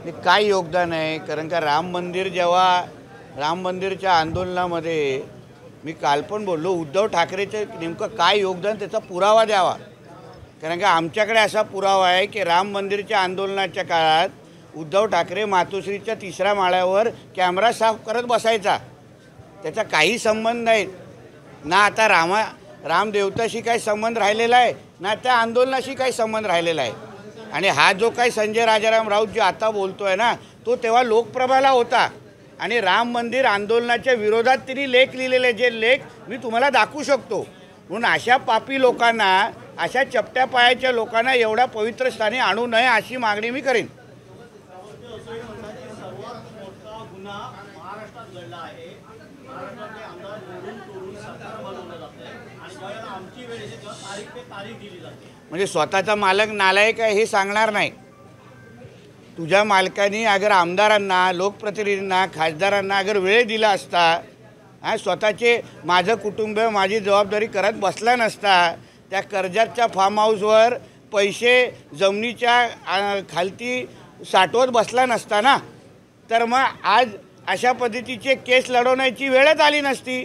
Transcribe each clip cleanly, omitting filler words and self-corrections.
हे काय योगदान आहे? कारण का राम मंदिरच्या आंदोलनामध्ये मी काल पण बोललो, उद्धव ठाकरेचं नेमकं काय योगदान त्याचा पुरावा द्यावा. कारण का आमच्याकडे असा पुरावा आहे की राम मंदिरच्या आंदोलनाच्या काळात उद्धव ठाकरे मातोश्रीच्या 3ऱ्या माळ्यावर कॅमेरा साफ करत बसायचा. त्याचा काही संबंध नाही ना आता रामदेवताशी काही संबंध राहिलेला आहे ना त्या आंदोलनाशी काही संबंध राहिलेला आहे. आणि हा जो काही संजय राजाराम राऊत जो आता बोलतो आहे ना, तो तेव्हा लोकप्रभाला होता आणि राम मंदिर आंदोलनाच्या विरोधात तिने लेख लिहिलेले, जे लेख मी तुम्हाला दाखवू शकतो. म्हणून अशा पापी लोकांना, अशा चपट्या पायाच्या लोकांना एवढ्या पवित्र स्थानी आणू नये अशी मागणी मी करीन. म्हणजे स्वतःचा मालक नालायक आहे हे सांगणार नाही. तुझ्या मालकाने अगर आमदारांना, लोकप्रतिनिधींना, खासदारांना अगर वेळ दिला असता, स्वतःचे माझं कुटुंब माझी जबाबदारी करत बसला नसता, त्या कर्जतच्या फार्म हाऊसवर पैसे जमिनीच्या खालती साठवत बसला नसता ना, तर मग आज अशा पद्धतीचे केस लढवण्याची वेळच आली नसती.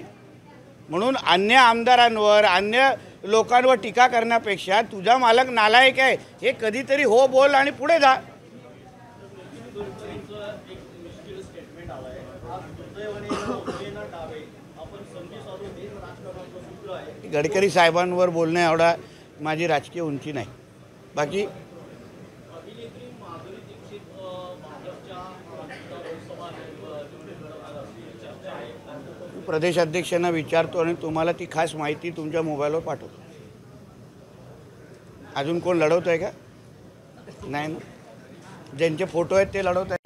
म्हणून अन्य आमदारांवर, अन्य लोकांवर टीका करण्यापेक्षा तुझा मालक नालायक आहे हे कधीतरी हो बोल आणि पुढे जा. गडकरी साहेबांवर बोलणे एवढा माझी राजकीय उंची नाही. बाकी प्रदेशाध्यक्षांना विचारतो आणि तुम्हाला ती खास माहिती तुमच्या मोबाईलवर पाठवतो. अजून कोण लढवत आहे का? नाही ना, ज्यांचे फोटो आहेत ते लढवत आहेत.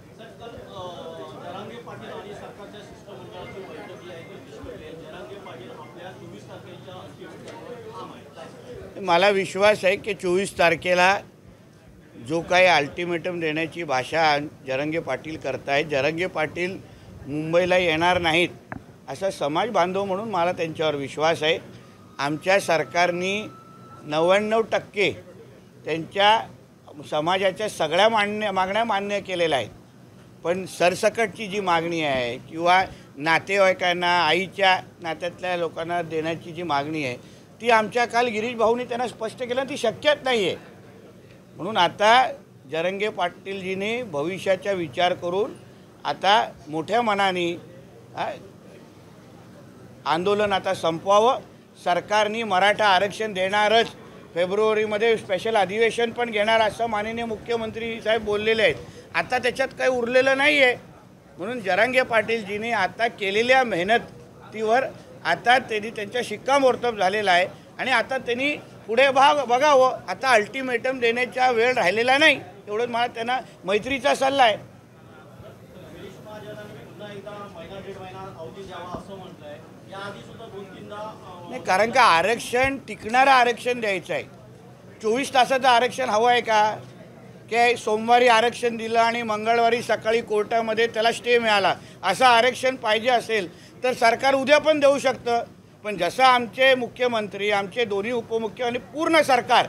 मला विश्वास आहे की 24 तारखेला जो काही अल्टिमेटम देण्याची भाषा जरांगे पाटील करतायत, जरांगे पाटील मुंबईला येणार नाहीत असा समाज बांधव म्हणून मला त्यांच्यावर विश्वास आहे. आमच्या सरकारने 99% त्यांच्या समाजाच्या सगळ्या मागण्या मान्य केलेल्या आहेत. पण सरसकटची जी मागणी आहे किंवा नातेवाईकांना, आईच्या नात्यातल्या लोकांना देण्याची जी मागणी आहे ती आमच्या काल गिरीश भाऊंनी त्यांना स्पष्ट केलं, ती शक्यच नाही आहे. म्हणून आता जरांगे पाटीलजीने भविष्याचा विचार करून आता मोठ्या मनाने आंदोलन आता संपवावं. सरकारने मराठा आरक्षण देणारच, फेब्रुवारीमध्ये स्पेशल अधिवेशन पण घेणार असं माननीय मुख्यमंत्री साहेब बोललेले आहेत. आता त्याच्यात काही उरलेलं नाही आहे. म्हणून जरांगे पाटीलजीने आता केलेल्या मेहनतीवर आता त्यांनी त्यांच्या शिक्कामोर्तब झालेला आहे आणि आता त्यांनी पुढे बघावं. आता अल्टिमेटम देण्याचा वेळ राहिलेला नाही, एवढंच मला त्यांना मैत्रीचा सल्ला आहे. नाही, कारण का आरक्षण टिकणारं आरक्षण द्यायचं आहे. 24 तासाचं आरक्षण हवं आहे का? की सोमवारी आरक्षण दिलं आणि मंगळवारी सकाळी कोर्टामध्ये त्याला स्टे मिळाला, असं आरक्षण पाहिजे असेल तर सरकार उद्या पण देऊ शकतं. पण जसं आमचे मुख्यमंत्री, आमचे दोन्ही उपमुख्यमंत्री, पूर्ण सरकार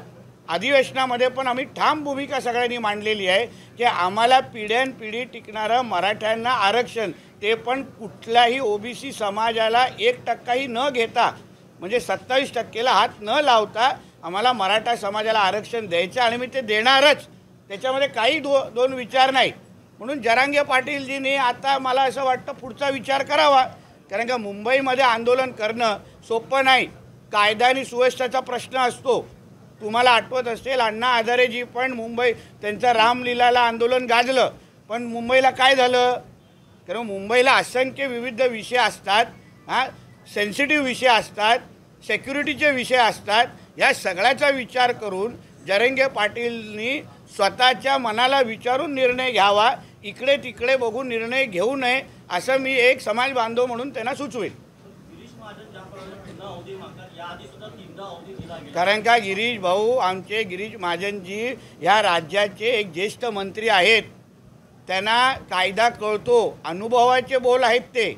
अधिवेशनामध्ये पण आम्ही ठाम भूमिका सगळ्यांनी मांडलेली आहे की आम्हाला पिढ्यानपिढी टिकणारं मराठ्यांना आरक्षण, ते पण कुठल्याही ओबीसी समाजाला 1% न घेता, म्हणजे 27%ला हात न लावता आम्हाला मराठा समाजाला आरक्षण द्यायचं आणि मी ते देणारच. त्याच्यामध्ये काही दोन विचार नाही. म्हणून जरांगे पाटीलजींनी आता मला असं वाटतं पुढचा विचार करावा. कारण का मुंबईमध्ये आंदोलन करणं सोपं नाही. कायदा आणि सुव्यवस्थेचा प्रश्न असतो. तुम्हाला आठवत असेल अण्णा हजारेजी पण त्यांचं रामलीलाला आंदोलन गाजलं, पण मुंबईला काय झालं? कारण मुंबईला असंख्य विविध विषय असतात, सेन्सिटिव्ह विषय असतात, सिक्युरिटीचे विषय असतात. या सगळ्याचा विचार करून जरांगे पाटीलनी स्वतःच्या मनाला विचारून निर्णय घ्यावा. इकडे तिकडे बघून निर्णय घेऊ नये असं मी एक समाज बांधव म्हणून त्यांना सुचवेल. कारण का गिरीश भाऊ, आमचे गिरीश महाजनजी ह्या राज्याचे एक ज्येष्ठ मंत्री आहेत. त्यांना कायदा कळतो, अनुभवाचे बोल आहेत ते.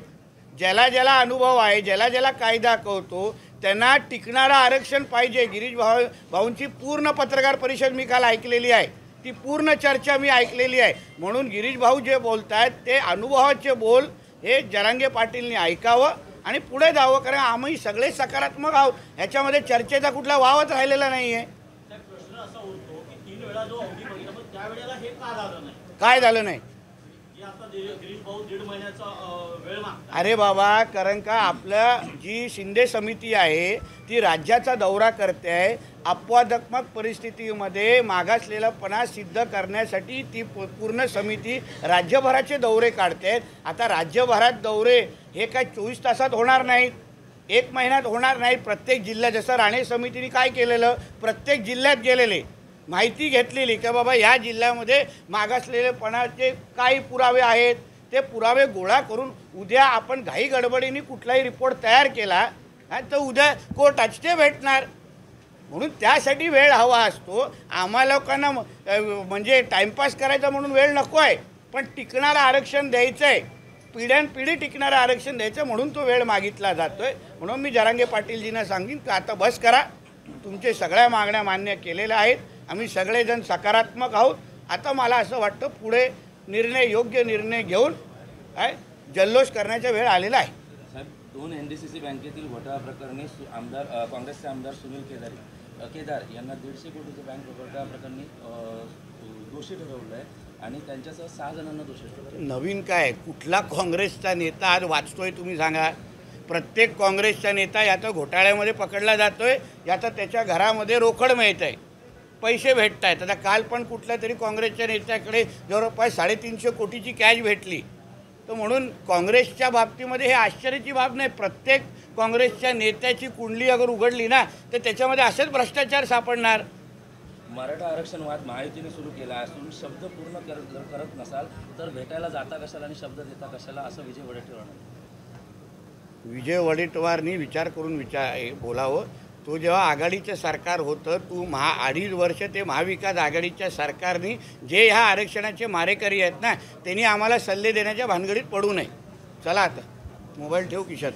ज्याला ज्याला अनुभव आहे, ज्याला ज्याला कायदा कळतो त्यांना टिकणारं आरक्षण पाहिजे. गिरीश भाऊंची पूर्ण पत्रकार परिषद मी काल ऐकलेली आहे. ती पूर्ण चर्चा मी ऐकलेली आहे. म्हणून गिरीश भाऊ जे बोलत आहेत ते अनुभवाचे बोल हे जरांगे पाटीलनी ऐकावं आणि पुढे जावं, कारण आम्ही सगळे सकारात्मक आहोत. ह्याच्यामध्ये चर्चेचा कुठला वावच राहिलेला नाही आहे. प्रश्न असा होतो की 3 वेळा जो अवधी बघितला पण त्यावेळेला हे का झालं नाही? काय झालं नाही? जे आता गिरीश भाऊ 1.5 महिन्याचा वेळ मागतात. अरे बाबा, कारण का आपलं जी शिंदे समिती आहे ती राज्याचा दौरा करते आहे. अपवादात्मक परिस्थितीमध्ये मागासलेलापणा सिद्ध करण्यासाठी ती पूर्ण समिती राज्यभराचे दौरे काढते. आता राज्यभरात दौरे हे काय 24 तासात होणार नाहीत, 1 महिन्यात होणार नाहीत. प्रत्येक जिल्ह्यात जसं राणे समितीने काय केलेलं, प्रत्येक जिल्ह्यात गेलेले, माहिती घेतलेली की बाबा ह्या जिल्ह्यामध्ये मागासलेलेपणाचे काही पुरावे आहेत, ते पुरावे गोळा करून उद्या आपण घाई गडबडीने कुठलाही रिपोर्ट तयार केला तर उद्या कोर्टात स्टे भेटणार. म्हणून त्यासाठी वेळ हवा असतो. आम्हा लोकांना म्हणजे टाईमपास करायचा म्हणून वेळ नको आहे, पण टिकणारं आरक्षण द्यायचं आहे, पिढ्यानपिढी टिकणारं आरक्षण द्यायचं म्हणून तो वेळ मागितला जातो आहे. म्हणून मी जरांगे पाटीलजींना सांगेन की आता बस करा, तुमचे सगळ्या मागण्या मान्य केलेल्या आहेत, आम्ही सगळेजण सकारात्मक आहोत. आता मला असं वाटतं पुढे योग्य निर्णय घेऊन जल्लोष करण्याचा वेळ आलेला आहे. साहेब, 2 NDCC बँकेतील घोटाळा प्रकरणी काँग्रेसचे आमदार सुनील केदार यांना 150 कोटीचं बँक घोटाळा प्रकरणी दोषी ठरवलं आहे आणि त्यांच्यासह 6 जणांना दोषी ठरवलं. नवीन काय, कुठला काँग्रेसचा नेता आज वाचतोय तुम्ही सांगा? प्रत्येक काँग्रेसचा नेता याचा घोटाळ्यामध्ये पकडला जातोय, याचा त्याच्या घरामध्ये रोकड मिळत आहे, पैसे भेटत आहेत. आता काल पण कुठल्या तरी काँग्रेसच्या नेत्याकडे जवळपास 350 कोटीची कॅश भेटली. तर म्हणून काँग्रेसच्या बाबतीमध्ये हे आश्चर्याची बाब नाही. प्रत्येक काँग्रेसच्या नेत्याची कुंडली अगर उघडली ना तर त्याच्यामध्ये असेच भ्रष्टाचार सापडणार. मराठा आरक्षण वाद महायुतीने सुरू केला असून शब्द पूर्ण करत नसाल तर भेटायला जाता कशाला आणि शब्द देता कशाला, असं विजय वडेट्टीवार म्हणाले. विजय वडेट्टीवारनी विचार करून बोलावं. तो जेव्हा आघाडीचं सरकार होतं, 2.5 वर्ष ते महाविकास आघाडीच्या सरकारने जे ह्या आरक्षणाचे मारेकरी आहेत ना, त्यांनी आम्हाला सल्ले देण्याच्या भानगडीत पडू नये. चला आता मोबाईल ठेवू खिशात.